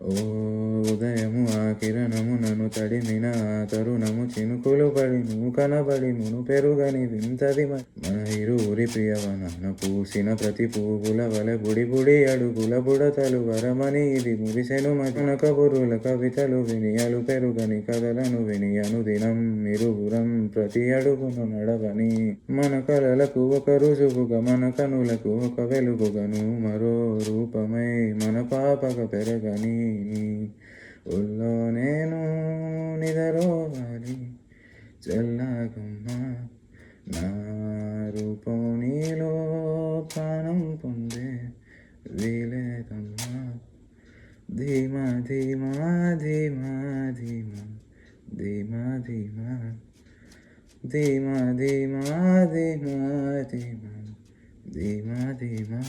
ఓ ఉదయము ఆ కిరణము నన్ను తడిమిన ఆ తరుణము చినుకులు పడి నువ్వు కనబడి మును పెరుగని వింతది మన ఇరువురి ప్రియవనాన పూసిన ప్రతి పువ్వుల వలె బుడి బుడి అడుగుల బుడతలు వరమని ఇది మురిసెను మన కబురుల కవితలు వినియలు పెరుగని కథలను వినియను దినం ఇరువురం ప్రతి అడుగును నడవని మన కలలకు ఒక రుజువుగా మన కనులకు ఒక వెలుగుగను మరో రూపమై మన పాపగా పెరగని ఒళ్ళో నేను నిదరోవాలి చల్లగుమ్మ నా రూపం నీలో ప్రాణం పొందే వీలేదమ్మా ధీమా ధీమా ధీమా ధీమా ధీమా ధీమా ధీమా ధీమా ధీమా ధీమా ధీమా ధీమా